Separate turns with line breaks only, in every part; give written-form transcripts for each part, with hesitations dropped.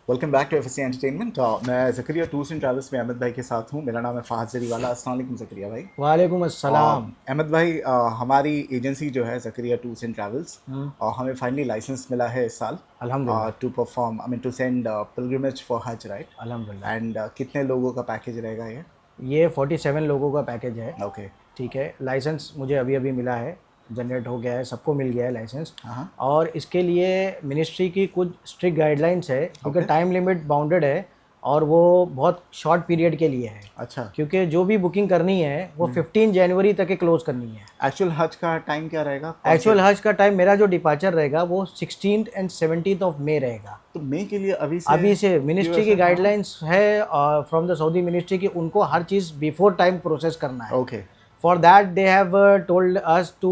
Welcome back to FSC entertainment. मैं Zakariya tours and travels में अहमद भाई के साथ हूँ। मेरा नाम है फ़ाहद ज़रीवाला। अस्सलाम वालेकुम ज़करिया भाई।
वालेकुम अस्सलाम।
अहमद भाई, हमारी एजेंसी जो है ज़करिया टूर्स एंड ट्रैवल्स, और हमें फाइनली लाइसेंस मिला है इस साल
अल्हम्दुलिल्लाह।
To perform, I mean to send pilgrimage for Hajj, right?
अल्हम्दुलिल्लाह।
एंड कितने लोगों का पैकेज रहेगा ये?
ये 47 लोगों का पैकेज है।
ओके।
ठीक है, लाइसेंस मुझे अभी अभी मिला है, जनरेट हो गया है, सबको मिल गया है लाइसेंस।
हाँ।
और इसके लिए मिनिस्ट्री की कुछ स्ट्रिक्ट गाइडलाइंस है, क्योंकि
ओके।
टाइम लिमिट बाउंडेड है और वो बहुत शॉर्ट पीरियड के लिए है।
अच्छा।
क्योंकि जो भी बुकिंग करनी है वो 15 जनवरी तक के क्लोज करनी है।
एक्चुअल हज का टाइम क्या रहेगा, कौन से?
एक्चुअल हज का टाइम मेरा जो डिपार्चर रहेगा वो 16 एंड 17 ऑफ मई रहेगा।
तो मई के लिए अभी
अभी से
क्यों
मिनिस्ट्री की
ऐसा? हाँ।
गाइडलाइंस है फ्रॉम द सऊदी मिनिस्ट्री कि उनको हर चीज़ बिफोर टाइम प्रोसेस करना है।
Okay.
For that they have told us to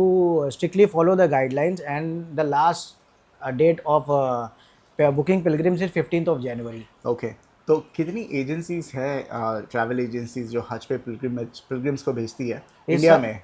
strictly follow the guidelines and the last date of booking pilgrims is 15th of January.
Okay. तो कितनी agencies है, travel agencies, जो हज पे पिलग्रिम्स को भेजती है
इस
इंडिया में?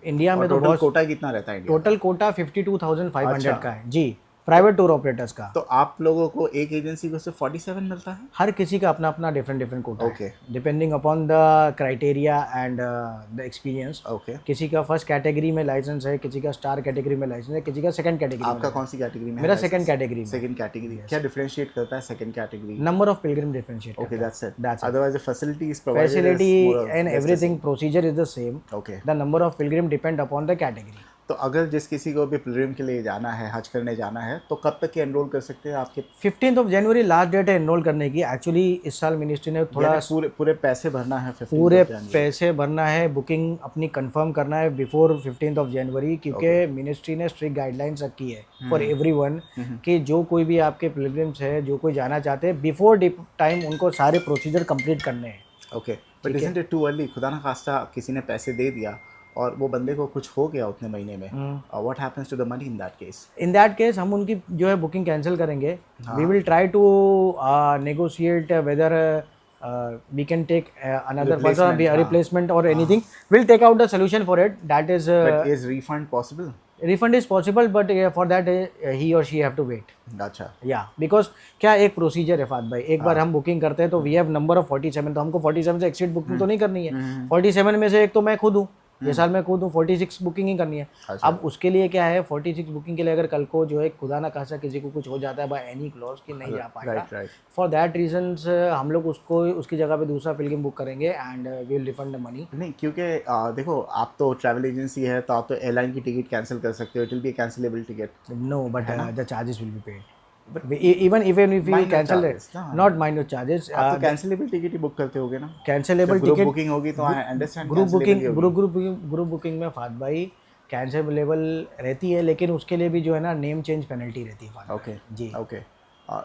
इंडिया
और
में तो
टोटल
बहुत,
कोटा कितना रहता है इंडिया का?
टोटल कोटा 52,500
अच्छा।
का है जी, प्राइवेट टूर ऑपरेटर्स का।
तो आप लोगों को एक एजेंसी को सिर्फ 47 मिलता है?
हर किसी का अपना अपना डिफरेंट डिफरेंट कोटा
ओके।
है, depending upon the criteria and the experience.
Okay.
किसी का फर्स्ट कैटेगरी में लाइसेंस है, किसी का स्टार कैटेगरी में लाइसेंस है, किसी का सेकंड कैटेगरी में
आपका कौन
लाइसेंस
सी कैटेगरी में
है।
है
मेरा सेकंड
लाइसेंस?
कैटेगरी में।
सेकंड कैटेगरी क्या डिफरेंशिएट करता है second category?
Number of pilgrim differentiate
okay,
करता
दैट्स इट।
है, that's it.
Otherwise the facilities provided
facility
is more और
and
less the
everything
same.
Procedure is the same.
Okay.
The number of pilgrim depend upon the category.
तो अगर जिस किसी को भी Pilgrim के लिए जाना है, हज करने जाना है, तो कब तक एनरोल कर सकते हैं आपके?
15th of January last date है एनरोल करने की। एक्चुअली इस साल मिनिस्ट्री ने थोड़ा
यानी पूरे पूरे पैसे भरना है 15
पूरे
जनवरी?
पैसे भरना है, बुकिंग अपनी कंफर्म करना है बिफोर 15th ऑफ जनवरी, क्योंकि मिनिस्ट्री ने स्ट्रिक्ट गाइडलाइंस रखी है फॉर एवरीवन कि जो कोई भी आपके पिलग्रिम्स है, जो कोई जाना चाहते हैं, बिफोर टाइम उनको सारे प्रोसीजर कंप्लीट करने हैं।
Okay. But isn't it too early? खुदा ना खास्ता किसी ने पैसे दे दिया और वो बंदे को कुछ हो गया उतने महीने में, what happens to the money in that case?
In that case हम उनकी जो है बुकिंग कैंसिल करेंगे। We will try to negotiate whether we can take another person, replacement और anything. Will take out the solution for it. That is
but is refund possible?
Refund is possible, but for that he और she have to wait.
अच्छा।
या because क्या एक procedure है फात भाई, एक बार हम बुकिंग करते हैं तो वी हैव नंबर ऑफ 47, तो हमको 47 से एक्सीड बुकिंग तो नहीं करनी है। 47 में से एक तो मैं खुद हूँ, ये साल मैं खुद हूँ, 46 बुकिंग ही करनी है।
अच्छा।
अब उसके लिए क्या है, 46 बुकिंग के लिए अगर कल को जो है खुदा ना खासा किसी को कुछ हो जाता है बाय एनी क्लॉज कि नहीं जा पाएगा,
right right.
For that reasons हम लोग उसको उसकी जगह पे दूसरा पिलग्रिम बुक करेंगे and we will refund the money.
नहीं, क्योंकि देखो, आप तो ट्रैवल एजेंसी है, तो आप तो एयरलाइन की टिकट कैंसिल कर सकते हो। It will be cancellable ticket.
No, but the charges will be paid. even if we
Minor
cancel it,
charges ना?
not minor charges.
आप तो कैंसिलेबल टिकट ही बुक करते होगे ना?
कैंसिलेबल
ग्रुप
टिकट,
बुकिंग होगी तो I understand
group booking,
cancellable होगी।
Group booking में फात भाई कैंसिलेबल रहती है, लेकिन उसके लिए भी जो है ना नेम चेंज पेनल्टी रहती है फात भाई।
ओके
जी।
ओके।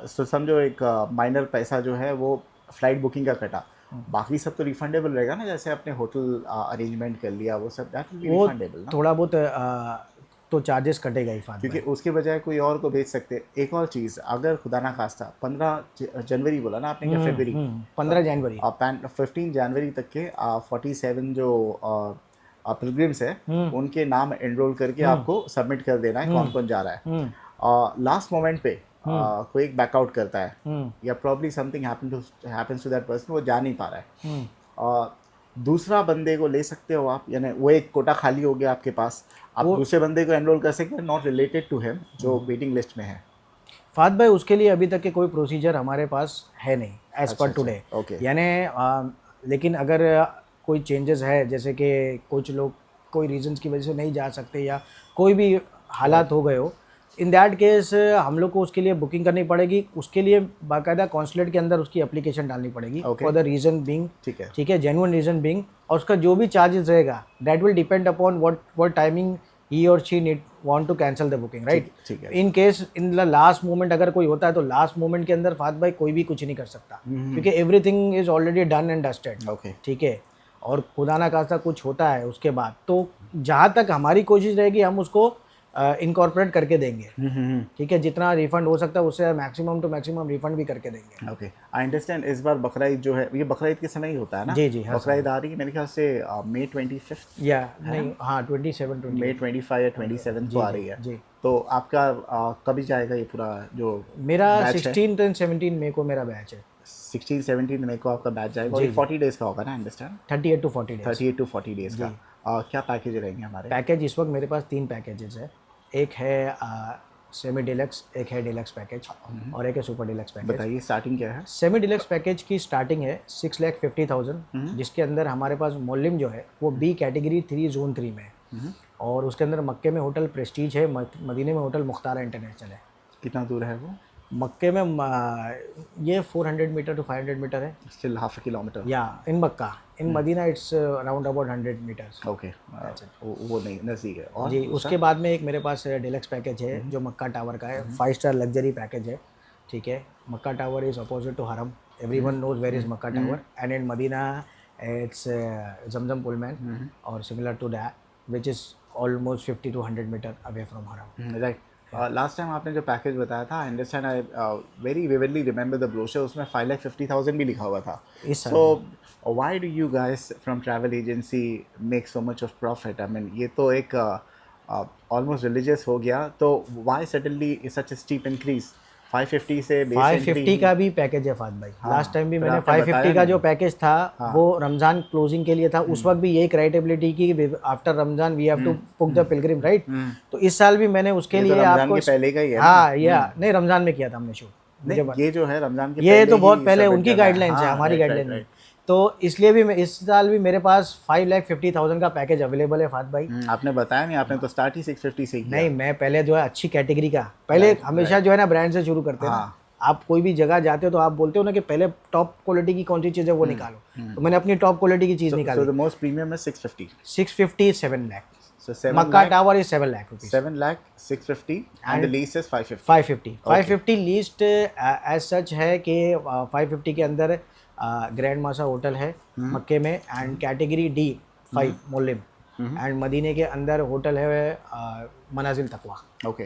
सो समझो एक माइनर पैसा जो है वो फ्लाइट बुकिंग का कटा, बाकी सब तो रिफंडेबल रहेगा ना? जैसे आपने होटल अरेंजमेंट कर लिया, वो सब दैट विल बी
वो
रिफंडेबल ना?
थोड़ा बहुत तो चार्जेस कटेगा ही फात
क्योंकि
भाई।
उसके बजय कोई और को भेज सकते। एक और चीज़, अगर खुदा ना खास्ता 15 जनवरी बोला ना आपने, क्या फरवरी?
15 जनवरी।
15 जनवरी तक के 47 जो पिलग्रिम्स है, उनके नाम एनरोल करके आपको सबमिट कर देना है कौन कौन जा रहा है। लास्ट मोमेंट पे कोई एक बैकआउट करता है, या probably something happens to that person, वो जा नहीं पा रहा है, और दूसरा बंदे को ले सकते हो आप, यानी वो एक कोटा खाली हो गया आपके पास, आप दूसरे बंदे को एनरोल कर सकते हैं नॉट रिलेटेड टू हिम, जो वेटिंग लिस्ट में है।
फात भाई उसके लिए अभी तक के कोई प्रोसीजर हमारे पास है नहीं एज पर टुडे।
ओके।
यानी लेकिन अगर कोई चेंजेस है, जैसे कि कुछ लोग कोई रीजंस की वजह से नहीं जा सकते या कोई भी हालात हो गए हो, इन दैट केस हम लोग को उसके लिए बुकिंग करनी पड़ेगी। उसके लिए बाकायदा कॉन्सुलेट के अंदर उसकी एप्लीकेशन डालनी पड़ेगी फॉर द रीज़न बिंग।
ठीक है।
ठीक है, जेन्युइन रीज़न बिंग। और उसका जो भी चार्जेस रहेगा that will depend upon what timing he और she need want to cancel the booking, right?
ठीक है।
In case in the last moment अगर कोई होता है तो लास्ट मोमेंट के अंदर फात भाई कोई भी कुछ नहीं कर सकता, क्योंकि everything is already done and dusted.
Okay.
ठीक है, और खुदा ना खास्ता कुछ होता है उसके बाद, तो जहाँ तक हमारी कोशिश रहेगी हम उसको इनकॉर्पोरेट करके देंगे। ठीक है, जितना रिफंड हो सकता है उससे मैक्सिमम टू मैक्सिमम रिफंड भी करके देंगे।
Okay, I understand. इस बार बकरा ईद जो है, ये बकरा ईद के समय ही होता है ना?
जी जी, हर
बकरा ईद आ रही है मेरे ख्याल से मई 25
या नहीं, हाँ 27
मई 25 या 27 को आ रही है।
जी।
तो आपका कभी जाएगा ये पूरा जो
मेरा
बैच है?
16 एंड 17 मई को मेरा बैच है।
16-17 मई को आपका बैच जाएगा और
जी,
ये 40 डेज़ का होगा ना, understand?
38 to 40 days.
38 to 40 days का। क्या पैकेज रहेंगे हमारे?
पैकेज इस वक्त मेरे पास 3 पैकेजेस है। एक है सेमी डिलक्स, एक है डिलक्स पैकेज और एक है सुपर डिलक्स पैकेज।
बताइए स्टार्टिंग क्या है?
सेमी डिलक्स पैकेज की स्टार्टिंग है 6,50,000, जिसके अंदर हमारे पास मोलिम जो है वो बी कैटेगरी 3 जोन 3 में है और उसके अंदर मक्के में होटल प्रेस्टीज है, मदीने में होटल मुख्तारा इंटरनेशनल है।
कितना दूर है वो?
मक्के में ये 400 मीटर टू 500 मीटर है
स्टिल हाफ किलोमीटर।
या in Mecca, in Medina it's around about 100 metres.
Okay, वो नहीं नज़दीक है। और
जी, उसके बाद में एक मेरे पास डिलक्स पैकेज है जो मक्का टावर का है, 5 स्टार लग्जरी पैकेज है। ठीक है, Mecca tower is opposite to Haram, everyone knows where is Mecca tower and in Medina it's Zamzam Pullman और similar to that which is almost 50 to 100 metre away from Haram.
Right. Last time आपने जो package बताया था, I understand, I very vividly remember the brochure, उसमें 5,50,000 भी लिखा हुआ था। So why do you guys from travel agency make so much of profit? I mean ये तो एक ऑलमोस्ट रिलीजियस हो गया, तो why suddenly such a steep increase? 550 से बेस
550 का भी पैकेज है फात भाई। लास्ट टाइम भी मैंने 550 का जो पैकेज था वो रमज़ान क्लोजिंग के लिए था। उस वक्त भी यही क्राइटेबिलिटी की after Ramzan we have to book the pilgrim, right? तो इस साल भी मैंने उसके लिए आपको
पहले का ही है।
हाँ, नहीं रमज़ान में किया था हमने शूट।
ये जो है रमज़ान के
ये तो बहुत पहले उनकी गाइडलाइंस है, हमारी गाइडलाइन नहीं। तो इसलिए भी मैं इस साल भी मेरे पास 5,50,000 का पैकेज अवेलेबल है फात भाई।
आपने बताया नहीं, आपने तो स्टार्ट ही 650 से किया।
नहीं, मैं पहले जो है अच्छी कैटेगरी का, पहले हमेशा जो है ना ब्रांड से शुरू करते हैं ना। आप कोई भी जगह जाते हो तो आप बोलते हो ना कि पहले टॉप क्वालिटी की कौन सी चीज़ है वो निकालो, तो मैंने अपनी टॉप क्वालिटी की चीज़ निकाली।
So the most premium is 650.
650 7 lakh.
So 7
Mecca
lakh,
tower is 7 lakh rupees.
7 lakh 650 and the lease is 550.
550 least as such है कि 550 के अंदर ग्रैंड मासा होटल है मक्के में and category D 5 Mollem and मदीने के अंदर होटल है मनाजिल तकवा।
ओके।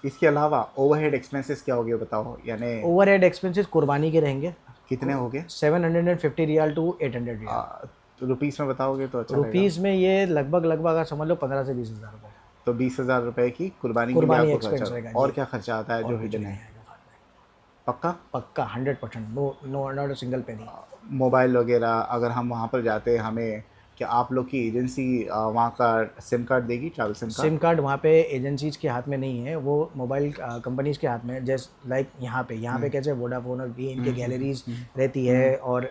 इसके अलावा ओवरहेड एक्सपेंसेस क्या हो गए बताओ? यानी
ओवरहेड एक्सपेंसेस कुर्बानी के रहेंगे।
कितने हो गए?
750 रियाल टू 800 रियाल।
तो रुपीस में बताओगे तो अच्छा
रुपीस में ये लगभग अगर समझ लो 15 से 20,000 रुपये।
तो 20,000 रुपए की कुर्बानी
एक्सपेंस रहेगा।
और क्या खर्चा आता है जो हिडन है? पक्का
100%, no not a single penny.
Mobile वगैरह अगर हम वहाँ पर जाते हैं, हमें क्या आप लोग की एजेंसी वहाँ का सिम कार्ड देगी, ट्रैवल
सिम कार्ड वहाँ पे एजेंसीज के हाथ में नहीं है, वो मोबाइल कंपनीज के हाथ में है। जैसे लाइक यहाँ पे कैसे वोडाफोन और वी इनके गैलरीज रहती है और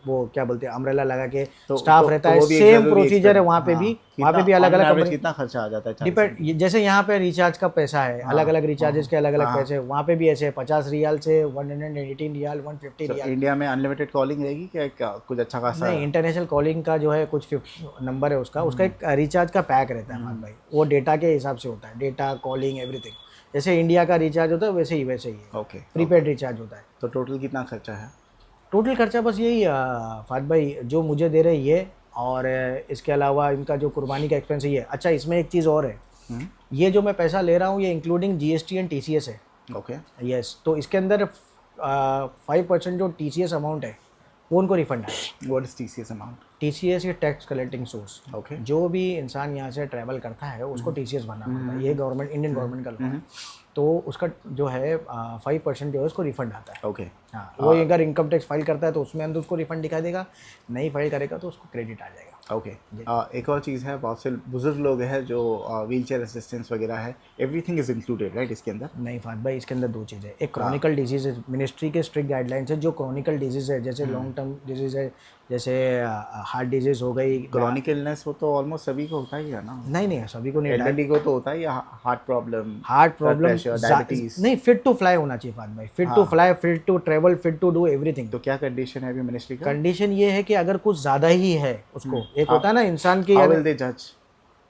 वो क्या बोलते हैं अम्ब्रेला लगा के स्टाफ रहता है, सेम प्रोसीजर है वहाँ पे भी। वहाँ पे भी अलग अलग कंपनी।
कितना खर्चा आ जाता है?
डिपेंड, जैसे यहाँ पे रिचार्ज का पैसा है, अलग अलग रिचार्जेस के अलग अलग पैसे, वहाँ पे भी ऐसे 50 रियाल से 118 रियाल 150 रियाल।
इंडिया में अनलिमिटेड कॉलिंग रहेगी क्या कुछ अच्छा खासा?
नहीं, इंटरनेशनल कॉलिंग का जो है कुछ नंबर है उसका एक रिचार्ज का पैक रहता है मान भाई, वो डेटा के हिसाब से होता है, डेटा कॉलिंग एवरीथिंग। जैसे इंडिया का रिचार्ज होता है वैसे ही है।
ओके,
प्रीपेड रिचार्ज होता है।
तो टोटल कितना खर्चा है?
टोटल खर्चा बस यही फात भाई जो मुझे दे रहे ये, और इसके अलावा इनका जो कुर्बानी का एक्सपेंस है ये। अच्छा, इसमें एक चीज़ और है, ये जो मैं पैसा ले रहा हूँ ये इंक्लूडिंग GST एंड TCS है।
ओके,
यस, तो इसके अंदर 5% जो TCS अमाउंट है वो उनको रिफंड है।
What is TCS amount?
TCS ये टैक्स कलेक्टिंग सोर्स।
ओके,
जो भी इंसान यहाँ से ट्रैवल करता है उसको TCS भरना पड़ता है, ये गवर्नमेंट, इंडियन गवर्नमेंट का लॉ है। तो उसका जो है 5% जो है उसको रिफंड आता है।
ओके,
हाँ, वो अगर इनकम टैक्स फाइल करता है तो उसमें अंदर उसको रिफंड दिखाई देगा, नहीं फाइल करेगा तो उसको क्रेडिट आ जाएगा।
ओके। एक और चीज़ है, बहुत से बुजुर्ग लोग हैं जो व्हील चेयर असिस्टेंस वगैरह है, एवरीथिंग इज इंक्लूडेड राइट इसके अंदर?
नहीं फात भाई, इसके अंदर दो चीज़ें, एक क्रॉनिकल डिजीज़ है, मिनिस्ट्री के स्ट्रिक्ट गाइडलाइंस है। जो क्रॉनिकल डिजीज़ है जैसे लॉन्ग टर्म डिजीज़ है, जैसे हार्ट डिजीज़ हो गई।
क्रॉनिक इलनेस वो तो ऑलमोस्ट सभी को होता ही है ना?
नहीं, सभी को नहीं।
एल्डरली को तो होता ही है, हार्ट प्रॉब्लम,
डायबिटीज। नहीं, फिट टू फ्लाई होना चाहिए फात भाई, fit to fly, fit to travel, fit to do everything.
तो क्या कंडीशन है अभी मिनिस्ट्री का?
कंडीशन ये है कि अगर कुछ ज़्यादा ही है उसको, एक होता है ना इंसान की,
हाउ विल दे जज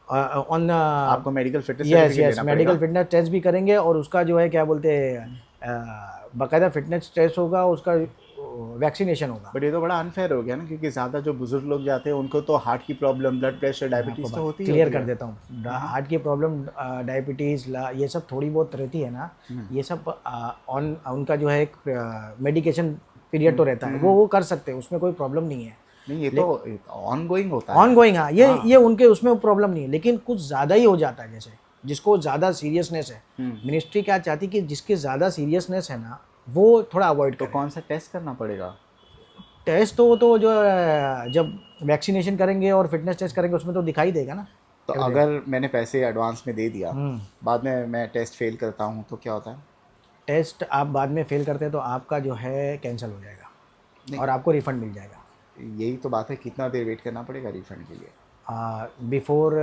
ऑन
आपको medical fitness?
Yes, medical fitness test भी करेंगे और उसका जो है क्या बोलते हैं बाकायदा फिटनेस टेस्ट होगा, उसका वैक्सीनेशन होगा।
बट ये तो बड़ा अनफेयर हो गया ना, क्योंकि ज़्यादा जो बुजुर्ग लोग जाते हैं उनको तो हार्ट की प्रॉब्लम, ब्लड प्रेशर, डायबिटीज़ तो होती है।
क्लियर कर देता हूँ, हार्ट की प्रॉब्लम, डायबिटीज़, ये सब थोड़ी बहुत रहती है ना, ये सब ऑन उनका जो है एक मेडिकेशन पीरियड तो रहता है, वो कर सकते हैं, उसमें कोई प्रॉब्लम नहीं है।
नहीं, ये तो ऑनगोइंग होता है।
ऑनगोइंग, हाँ, ये उनके उसमें प्रॉब्लम नहीं है, लेकिन कुछ ज़्यादा ही हो जाता है, जैसे जिसको ज़्यादा सीरियसनेस है, मिनिस्ट्री क्या चाहती कि जिसकी ज़्यादा सीरियसनेस है ना वो थोड़ा अवॉइड
तो
करें।
कौन सा टेस्ट करना पड़ेगा?
टेस्ट तो जो जब वैक्सीनेशन करेंगे और फिटनेस टेस्ट करेंगे उसमें तो दिखाई देगा ना।
तो अगर मैंने पैसे एडवांस में दे दिया,
हम्म।
बाद में मैं टेस्ट फेल करता हूँ तो क्या होता है?
टेस्ट आप बाद में फेल करते हैं तो आपका जो है कैंसिल हो जाएगा
नहीं,
और आपको रिफंड मिल जाएगा।
यही तो बात है, कितना देर वेट करना पड़ेगा रिफंड के लिए?
बिफोर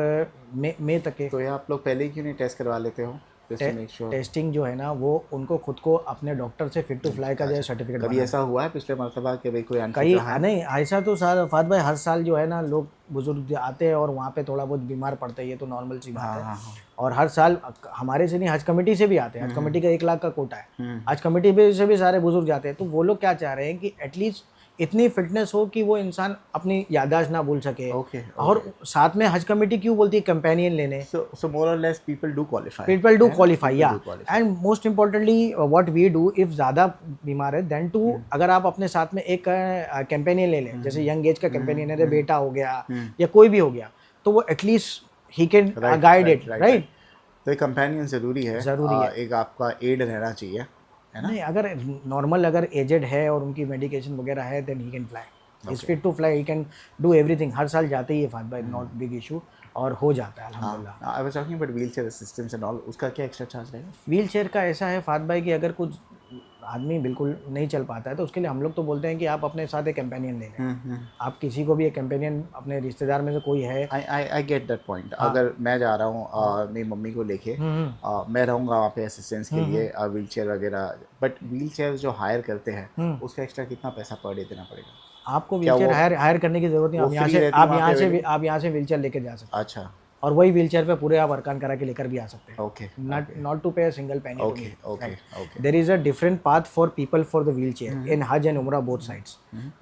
मई तक के।
तो ये आप लोग पहले ही क्यों नहीं टेस्ट करवा लेते हो, just to make sure?
Testing जो है ना वो उनको खुद को अपने डॉक्टर से फिट टू फ्लाई का जो है सर्टिफिकेट
कभी
बनाना
ऐसा हुआ है पिछले मरतबा कि भाई कोई
है।
अनफिट
कई
रहा है?
नहीं ऐसा तो साल फात भाई हर साल जो है ना लोग बुजुर्ग आते हैं और वहाँ पे थोड़ा बहुत बीमार पड़ते हैं, ये तो नॉर्मल सी बात है।
हाँ हाँ।
और हर साल हमारे से नहीं हज कमेटी से भी आते हैं, हज कमेटी का 1 लाख का कोटा है,
हम्म।
हज कमेटी से भी सारे बुजुर्ग जाते हैं। तो वो लोग क्या चाह रहे हैं कि एटलीस्ट इतनी फिटनेस हो कि वो इंसान अपनी याददाश्त ना भूल सके।
ओके।
और साथ में हज कमेटी क्यों बोलती है कंपेनियन लेने,
So more or less people do qualify.
people do
है ना?
qualify,
People
yeah.
do qualify.
And most importantly what we do if ज़्यादा बीमार है then to अगर आप अपने साथ में एक कैंपेनियन ले लें, जैसे यंग एज का कैंपेनियन है, बेटा हो गया या कोई भी हो गया, तो वो at least he can guide it, right.
तो एक कंपेनियन ज़रूरी है,
ज़रूरी है।
एक आपका एड रहना चाहिए, है ना?
नहीं अगर नॉर्मल अगर एजेड है और उनकी मेडिकेशन वगैरह है then he can fly, is fit to fly, he can do everything. हर साल जाते ही है फात भाई, नॉट बिग इशू, और हो जाता है अल्हम्दुलिल्लाह।
I was talking about wheelchair assistance and all, उसका क्या एक्स्ट्रा चार्ज रहेगा?
व्हील चेयर का ऐसा है फात भाई कि अगर कुछ आदमी बिल्कुल नहीं चल पाता है तो उसके लिए हम लोग तो बोलते हैं कि आप अपने साथ एक कंपेनियन ले लें। आप किसी को भी एक कंपेनियन अपने रिश्तेदार में से कोई है।
I get that point. अगर मैं जा रहा हूँ मेरी मम्मी को लेके, मैं रहूँगा वहाँ पे असिस्टेंस के लिए, व्हीलचेयर वगैरह, बट व्हीलचेयर जो हायर करते हैं उसका एक्स्ट्रा कितना पैसा पर डे देना पड़ेगा?
आपको व्हीलचेयर हायर करने की जरूरत नहीं, आप यहाँ से व्हीलचेयर लेके जा सकते हैं।
अच्छा।
और वही व्हीलचेयर पे पूरे आप अर्कान करा के लेकर भी आ सकते हैं।
Okay.
Not to pay a single penny.
Okay okay okay.
There is a different path for people for the wheelchair in Hajj and उमरा बोथ साइड्स।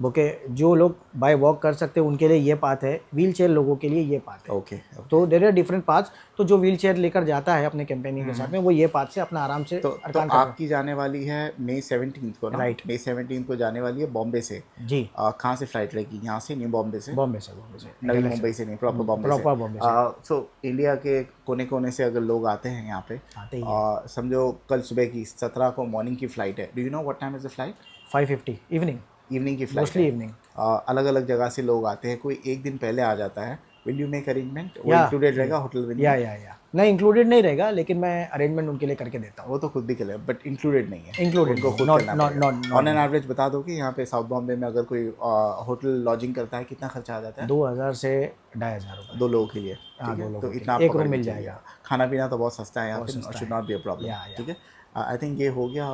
ओके, जो लोग बाय वॉक कर सकते हैं उनके लिए ये पाथ है, व्हीलचेयर लोगों के लिए ये पाथ है।
ओके।
तो देयर आर डिफरेंट पाथ्स। तो जो व्हीलचेयर लेकर जाता है अपने कंपेनी के साथ में वो ये पाथ से अपना आराम से
तो
अर्कान
आपकी जाने वाली है मई 17 को ना?
राइट।
मई 17 को जाने वाली है बॉम्बे से।
जी।
कहाँ से फ्लाइट रहेगी? यहाँ से? न्यू बॉम्बे से?
बॉम्बे से
नवी मुंबई से नहीं, प्रॉपर बॉम्बे से।
बॉम्बे से।
सो इंडिया के कोने कोने से अगर लोग आते हैं यहाँ पे,
आते ही है।
समझो कल सुबह की 17 को मॉर्निंग की फ़्लाइट है, do you know what time is the flight?
5:50 evening,
evening की फ्लाइट
मोस्टली
है।
इवनिंग।
अलग अलग जगह से लोग आते हैं, कोई एक दिन पहले आ जाता है, विल यू मेक अरेंजमेंट? वो
या
इंक्लूडेड रहेगा होटल में?
या नहीं, इंक्लूडेड नहीं रहेगा, लेकिन मैं अरेंजमेंट उनके लिए करके देता हूँ।
वो तो खुद भी कर, बट इंक्लूडेड नहीं है।
इंक्लूडेड
उनको खुद
नॉट
करना
नॉट
पड़ेगा।
नॉट
ऑन एन एवरेज बता दो कि यहाँ पे साउथ बॉम्बे में अगर कोई होटल लॉजिंग करता है कितना खर्चा आ जाता है?
2000 से 2500 रुपये
2 लोगों के लिए।
हाँ,
ठीक है,
2 लोगों
तो
के
इतना
लिए। एक
आपको
रूम मिल
करना चाहिए।
जाएगा।
खाना पीना तो बहुत सस्ता है यहाँ पे,
सस्ता
should not be a problem.
या।
ठीक है, आई थिंक ये हो गया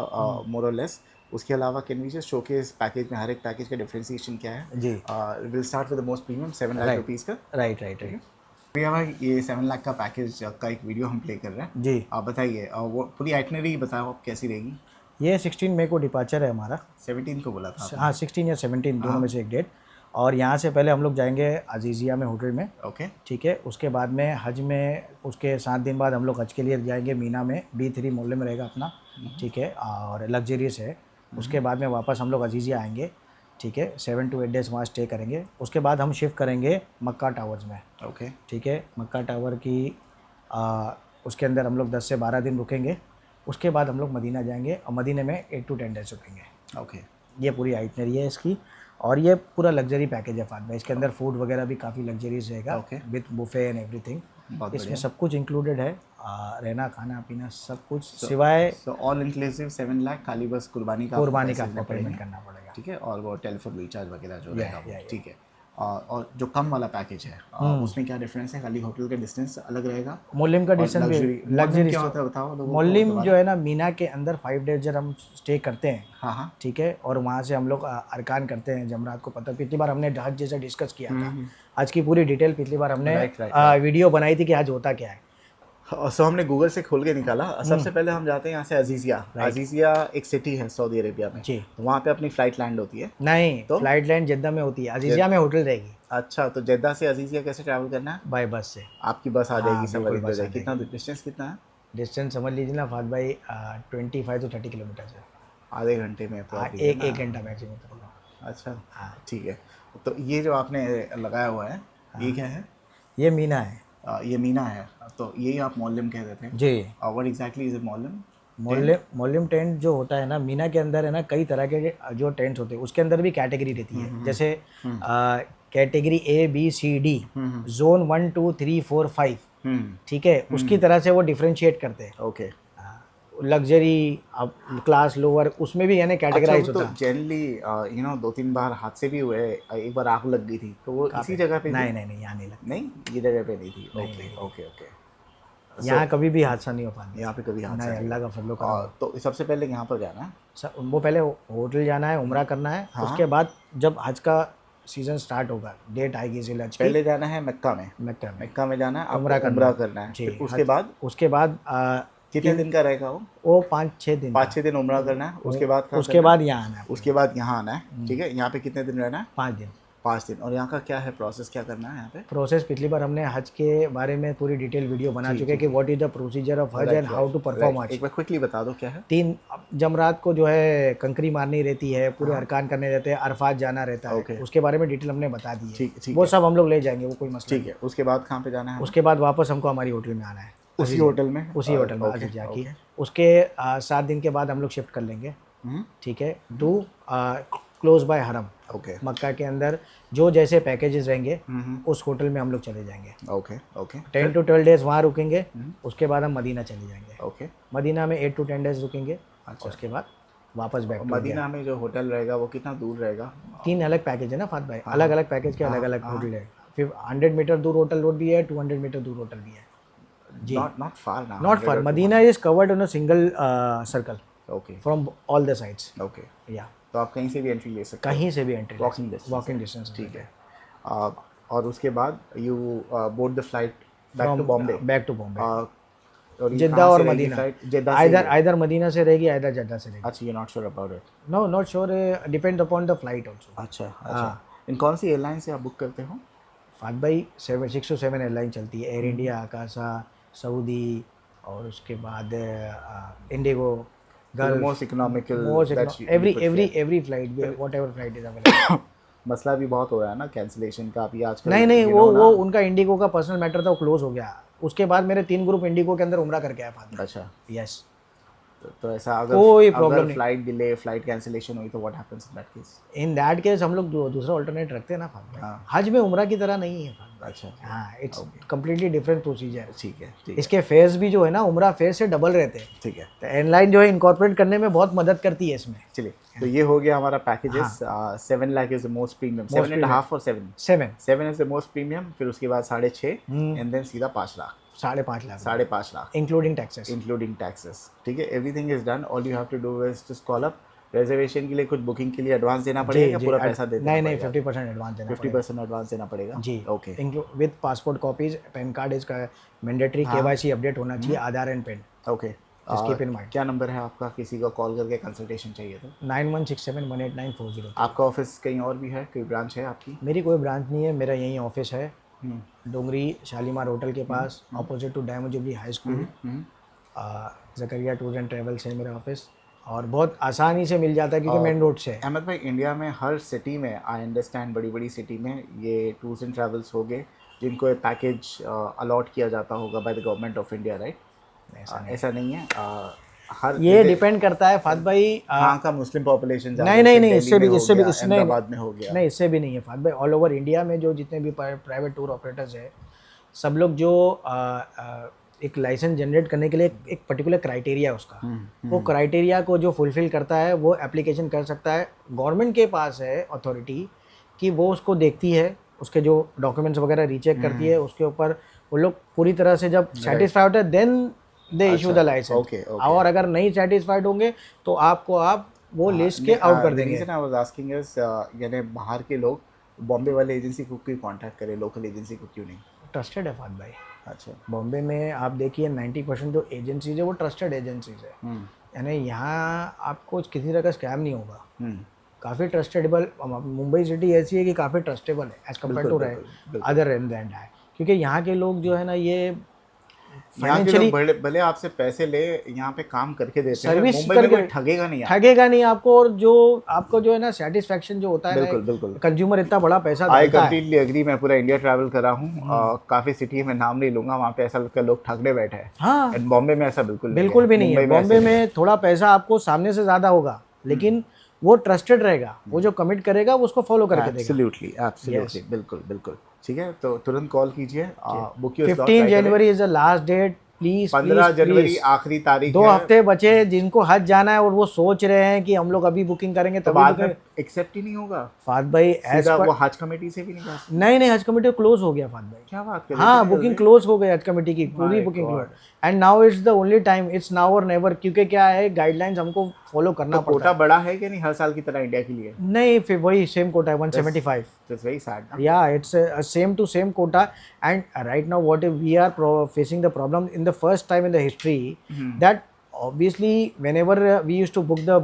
मोर और लेस। उसके अलावा can we just showcase package में हर एक पैकेज का डिफरेंशिएशन क्या है?
जी।
Will start with the most premium 7 lakh rupees का।
राइट।
भैया भाई, ये 7 लाख का पैकेज का एक वीडियो हम प्ले कर रहे हैं।
जी।
आप बताइए, वो पूरी आइटनरी बताओ आप कैसी रहेगी?
ये 16 मई को डिपार्चर है हमारा।
17 को बोला था।
हाँ, 16 या 17 दोनों में से एक डेट। और यहाँ से पहले हम लोग जाएंगे अजीज़िया में होटल में।
ओके।
ठीक है, उसके बाद में हज में उसके 7 दिन बाद हम लोग हज के लिए जाएंगे मीना में, B3 मोहल्ले में रहेगा अपना। ठीक है, और लग्जरियस है। उसके बाद में वापस हम लोग अजीज़िया आएंगे। ठीक है, 7 to 8 डेज़ वहाँ स्टे करेंगे। उसके बाद हम शिफ्ट करेंगे मक्का टावर्स में।
ओके।
ठीक है, मक्का टावर की उसके अंदर हम लोग 10 से 12 दिन रुकेंगे। उसके बाद हम लोग मदीना जाएंगे और मदीने में 8 to 10 डेज़ रुकेंगे।
ओके।
ये पूरी आइटनरी है इसकी, और ये पूरा लग्जरी पैकेज है फात भाई। इसके अंदर फूड वगैरह भी काफ़ी लग्जरीज रहेगा, विथ बुफे एंड एवरीथिंग। इसमें सब कुछ इंक्लूडेड है, रहना खाना पीना सब कुछ, सिवाय
ऑल इंक्लूसिव 7 लाख, खाली बस कुर्बानी का
आपको पेमेंट करना पड़ेगा।
ठीक है, और वो टेलीफोन रिचार्ज वगैरह जो रहेगा वो। ठीक है, और जो कम वाला पैकेज है उसमें क्या डिफरेंस है? खाली होटल का डिस्टेंस अलग रहेगा,
मोलिम का डिस्टेंस भी लग्जरी
क्या होता है बताओ लोगों को।
मोलिम जो है ना, मीना के अंदर 5 डेज जब हम स्टे करते हैं।
हाँ।
ठीक है, और वहाँ से हम लोग अरकान करते हैं जमरात को। पता पिछली बार हमने हज जैसा डिस्कस किया था, आज की पूरी डिटेल पिछली बार हमने वीडियो बनाई थी कि हज होता क्या है।
सो हमने गूगल से खोल के निकाला। सबसे पहले हम जाते हैं यहाँ से अजीज़िया। अजीज़िया एक सिटी है सऊदी अरेबिया में।
जी।
वहाँ पे अपनी फ़्लाइट लैंड होती है?
नहीं, तो फ्लाइट लैंड जद्दा में होती है, अजीज़िया में होटल रहेगी।
अच्छा, तो जद्दा से अजीज़िया कैसे ट्रैवल करना है?
बाय बस से।
आपकी बस आ जाएगी, सवारी हो जाएगी। कितना डिस्टेंस कितना है?
डिस्टेंस समझ लीजिए ना फात भाई, 25 to 30 किलोमीटर है।
आधे घंटे में?
एक घंटा मैक्सिमम।
अच्छा, हाँ ठीक है। तो ये जो आपने लगाया हुआ है ये क्या है?
ये मीना है।
ये मीना है, तो यही आप मोल्यम कह रहे थे।
जी।
व्हाट एग्जैक्टली इज इट मोल्यम?
मोल्यम टेंट जो होता है ना, मीना के अंदर है ना कई तरह के जो टेंट्स होते हैं, उसके अंदर भी कैटेगरी रहती है। जैसे category A B C D, zone 1 2 3 4 5, ठीक है, उसकी तरह से वो डिफ्रेंशिएट करते हैं।
ओके।
लग्जरी क्लास लोअर, उसमें भी यानी कैटेगराइज
अच्छा,
होता
तो जनरली यू नो 2-3 बार हादसे भी हुए, एक बार आग लग गई थी, तो वो इसी जगह पे थी?
नहीं, यहाँ नहीं लगता।
नहीं, ये जगह पे नहीं थी। Okay okay okay.
यहाँ कभी भी हादसा नहीं हो पाता।
यहाँ पे कभी हादसा
नहीं, अल्लाह का फजलो करम।
और तो सबसे पहले यहाँ पर जाना है,
वो पहले होटल जाना है, उम्रा करना है। उसके बाद जब हज का सीजन स्टार्ट होगा, डेट आएगी जिल हज की,
पहले जाना है मक्का में। मक्का में जाना है, उम्रा करना है। फिर उसके बाद कितने दिन का रहेगा
वो 5-6 दिन।
5-6 दिन उम्रा करना है। उसके बाद
यहाँ आना है।
उसके बाद यहाँ आना है, ठीक है। यहाँ पे कितने दिन रहना है?
5 दिन।
और यहाँ का क्या है प्रोसेस, क्या करना है यहाँ पे?
प्रोसेस पिछली बार हमने हज के बारे में पूरी डिटेल वीडियो बना चुके हैं कि what is the procedure of हज एंड हाउ टू परफॉर्म हज।
एक बार क्विकली बता दो क्या है।
3 जमरात को जो है कंकरी मारनी रहती है, पूरे अरकान करने रहते हैं, अरफात जाना रहता है। उसके बारे में डिटेल हमने बता दी है। वो सब हम लोग ले जाएंगे, वो कोई मसला
ठीक है। उसके बाद कहाँ पे जाना है?
उसके बाद वापस हमको हमारी होटल में आना है।
उसी होटल में
अजीजा की। उसके 7 दिन के बाद हम लोग शिफ्ट कर लेंगे, ठीक है, टू क्लोज बाय हरम। मक्का के अंदर जो जैसे पैकेजेस रहेंगे उस होटल में हम लोग चले जाएंगे। 10 to 12 डेज वहाँ रुकेंगे। उसके बाद हम मदीना चले जाएंगे। मदीना में 8 to 10 डेज रुकेंगे। उसके बाद वापस बैक।
मदीना में जो होटल रहेगा वो कितना दूर रहेगा?
3 अलग पैकेज है ना फात भाई, अलग अलग पैकेज के अलग अलग होटल है। फिर 100 मीटर दूर होटल रोड भी है, 200 मीटर दूर होटल भी है।
Not far now.
Not far. Medina is covered on a single circle.
Okay.
From all the sides.
Okay.
Yeah.
तो आप कहीं से भी एंट्री ले सकते
हैं? कहीं से भी एंट्री।
Walking distance. ठीक है। और उसके बाद you board the flight back to Bombay.
Jeddah और मदीना, आइदर मदीना से रहेगी, आइदर जद्दा से रहेगी।
अच्छा, you not sure about it?
No, not sure, depend upon the flight also.
अच्छा। इन कौन सी एयरलाइन से आप बुक करते हो?
फात भाई 6 to 7 एयरलाइन चलती है। एयर इंडिया, आकाशा, सऊदी, और उसके बाद Indigo,
most economical,
every flight, whatever flight is available.
मसला भी बहुत हो रहा है ना कैंसिलेशन का अभी आजकल।
नहीं, वो उनका इंडिगो का पर्सनल मैटर था, वो क्लोज हो गया। उसके बाद मेरे 3 ग्रुप इंडिगो के अंदर उम्रा करके आए फात।
अच्छा,
यस।
तो ऐसा अगर
कोई प्रॉब्लम नहीं,
फ्लाइट डिले, फ्लाइट कैंसिलेशन हुई तो what happens in that case?
In that case हम लोग दूसरा अल्टरनेट रखते हैं ना फात भाई। हज में उम्रा की तरह नहीं है।
अच्छा।
हाँ, इट्स कम्प्लीटली डिफरेंट प्रोसीजर।
ठीक है।
इसके फेयर्स भी जो है ना उम्रा फेयर्स से डबल रहते हैं।
ठीक है।
तो एयरलाइन जो है इनकॉर्पोरेट करने में बहुत मदद करती है इसमें।
चलिए, तो ये हो गया हमारा packages. 7 lakh is the most premium, 7.5 और 7 इज द मोस्ट प्रीमियम। फिर उसके बाद 6.5 एंड देन सीधा 5 लाख। 5.5 lakh
including taxes.
ठीक है। Everything is done. All you have to do is just call up. Reservation के लिए कुछ बुकिंग के लिए एडवांस देना पड़ेगा, पूरा पैसा देना पड़ेगा? नहीं,
50% एडवांस देना
50% एडवांस देना पड़ेगा
जी।
Okay.
With passport copies, PAN card इसका मैंडेटरी, KYC अपडेट होना चाहिए, आधार एंड पेन।
ओके। क्या नंबर है आपका, किसी को कॉल करके कंसल्टेशन चाहिए तो?
9167189403।
आपका ऑफिस कहीं और भी है, कोई ब्रांच है आपकी?
मेरी कोई ब्रांच नहीं है, मेरा यही ऑफिस है, डोंगरी शालीमार होटल के पास, opposite to Diamond Jubilee High School. Zakaria Tour and Travels है मेरा ऑफिस, और बहुत आसानी से मिल जाता है क्योंकि मेन रोड से है।
अहमद भाई, इंडिया में हर सिटी में, आई अंडरस्टैंड, बड़ी बड़ी सिटी में ये टूर्स एंड ट्रैवल्स हो गए जिनको एक पैकेज अलॉट किया जाता होगा by the government of India, right? ऐसा नहीं है। हर
ये डिपेंड करता है फात भाई
कहाँ का मुस्लिम पॉपुलेशन।
नहीं, इससे भी
हैदराबाद में हो गया।
नहीं, इससे भी नहीं है फात भाई। ऑल ओवर इंडिया में जो जितने भी प्राइवेट टूर ऑपरेटर्स है, सब लोग जो एक लाइसेंस जनरेट करने के लिए एक पर्टिकुलर क्राइटेरिया है उसका, वो क्राइटेरिया को जो फुलफिल करता है वो एप्लीकेशन कर सकता है। गवर्नमेंट के पास है अथॉरिटी कि वो उसको देखती है, उसके जो डॉक्यूमेंट्स वगैरह रीचेक करती है, उसके ऊपर वो लोग पूरी तरह से जब सेटिस्फाइड होते हैं then they issue the licence. और अगर नहीं सेटिस्फाइड होंगे तो आप वो लिस्ट के आउट कर देंगे।
आई वाज आस्किंग इज, यानी बाहर के लोग बॉम्बे वाले एजेंसी को क्यों कांटेक्ट करें, लोकल एजेंसी को क्यों नहीं?
ट्रस्टेड है फात भाई।
अच्छा।
बॉम्बे में आप देखिए 90% जो एजेंसीज है वो ट्रस्टेड एजेंसीज है, यानी यहाँ आपको किसी तरह का स्कैम नहीं होगा। काफ़ी ट्रस्टेबल मुंबई सिटी ऐसी है कि काफ़ी ट्रस्टेबल है as compare to other and that है, क्योंकि यहाँ के लोग जो है ना ये
यहाँ के लोग भले आपसे पैसे ले, यहाँ पे काम करके देते हैं।
सर्विस
मुंबई में कोई ठगेगा नहीं,
ठगेगा नहीं आपको। और जो आपको जो है ना सेटिस्फेक्शन जो होता है,
बिल्कुल बिल्कुल,
कंज्यूमर इतना बड़ा पैसा
आई
देता है।
Completely agree. मैं पूरा इंडिया ट्रैवल करा हूँ, काफी सिटी में नाम नहीं लूंगा, वहाँ पे ऐसा लगता है लोग ठगने बैठे हैं।
हाँ,
एंड बॉम्बे में ऐसा बिल्कुल
भी नहीं है। बॉम्बे में थोड़ा पैसा आपको सामने से ज्यादा होगा, लेकिन वो ट्रस्टेड रहेगा, वो जो कमिट करेगा वो उसको फॉलो करके देगा।
एब्सोल्युटली एब्सोल्युटली, बिल्कुल बिल्कुल। ठीक है, तो तुरंत कॉल कीजिए। Book your
15 January is the last date, please.
15 जनवरी आखिरी तारीख।
2 हफ्ते बचे जिनको हज जाना है और वो सोच रहे हैं कि हम लोग अभी बुकिंग करेंगे,
तो बाद में एक्सेप्ट ही नहीं होगा
फाद भाई।
सीधा वो हज कमेटी से भी नहीं जा सकते।
नहीं, हज कमेटी क्लोज हो गया फाद भाई।
क्या बात कर रहे हैं?
हाँ, बुकिंग क्लोज हो गई हज कमेटी की, पूरी booking close. And now it's the only time, it's now और नेवर। क्योंकि क्या है, गाइडलाइंस हमको फॉलो करना पड़ता है।
कोटा बड़ा है कि नहीं हर साल की तरह इंडिया के लिए?
नहीं, फिर वही सेम कोटा है, 175।
That's very sad.
Yeah, it's a same to same quota. And right now what we are facing the problem in the first time in the history, that obviously whenever we used to book the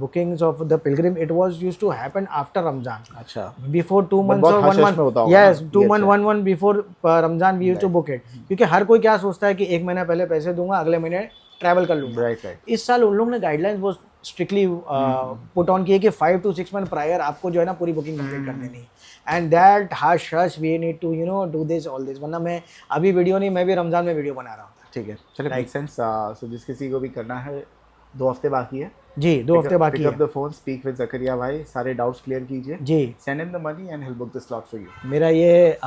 bookings of the pilgrim, it was used to happen after Ramzan.
अच्छा,
Before 2 months or 1 month. Yes, 2 month 1 month before Ramzan we used to book it. क्योंकि हर कोई क्या सोचता है कि 1 महीना पहले पैसे दूंगा, अगले महीने ट्रैवल कर लूंगा।
Right right.
इस साल उन लोगों ने गाइडलाइंस बहुत स्ट्रिक्टली पुट ऑन किए कि 5 to 6 मंथ प्रायर आपको जो है ना पूरी बुकिंग कंप्लीट कर देनी। And that hush we need to do this all this. वरना मैं अभी वीडियो नहीं, मैं भी रमजान में वीडियो बना रहा हूँ।
ठीक है, चलिए, मेक सेंस। सो जिस किसी को भी करना है, 2 हफ्ते बाकी है
जी, 2 हफ्ते बाकी है।
Pick up the phone, speak with Zakaria भाई, सारे डाउट्स क्लियर कीजिए
जी,
send in the money and he will book the slot for you.
मेरा ये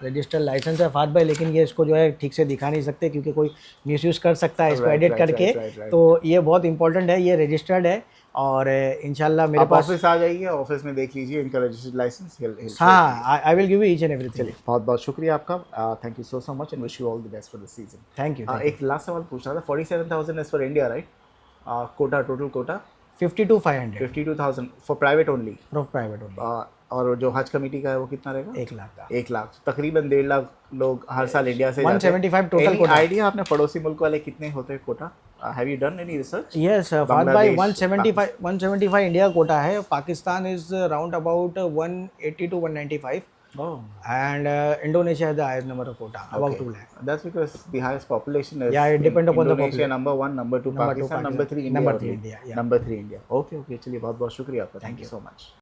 रजिस्टर्ड लाइसेंस है फाद भाई, लेकिन ये इसको जो है ठीक से दिखा नहीं सकते क्योंकि कोई मिसयूज कर सकता है इसको एडिट करके। तो ये बहुत इंपॉर्टेंट है, ये रजिस्टर्ड है। और इंशाल्लाह मेरे पास
ऑफिस आ जाइए, ऑफिस में देख लीजिए इनका रजिस्टर्ड लाइसेंस।
हाँ, I will give you each and everything.
चलिए, बहुत बहुत शुक्रिया आपका। Thank you so much and wish you all the best for the season.
Thank you.
एक लास्ट सवाल पूछना था। 47,000 is for India, right? Quota, total quota
52,500
52,000 for private only?
For private only.
और जो हज कमेटी का है वो कितना रहेगा?
1 लाख का।
1 लाख, तकरीबन 1.5 लाख लोग हर साल इंडिया से
175 टोटल कोटा।
आइडिया आपने पड़ोसी मुल्क वाले कितने होते हैं quota? Have you done any research?
Yes फाद भाई, 175 इंडिया कोटा है। Pakistan is round about 180 to 195. And Indonesia has the highest number of quota, about 2 lakh.
That's because the highest population is.
Yeah, it depends upon the
Indonesia number 1, number 2 Pakistan, number 3 India.
Number 3 India.
Number 3 India. Okay, चलिए, बहुत बहुत शुक्रिया आपका। Thank you so much.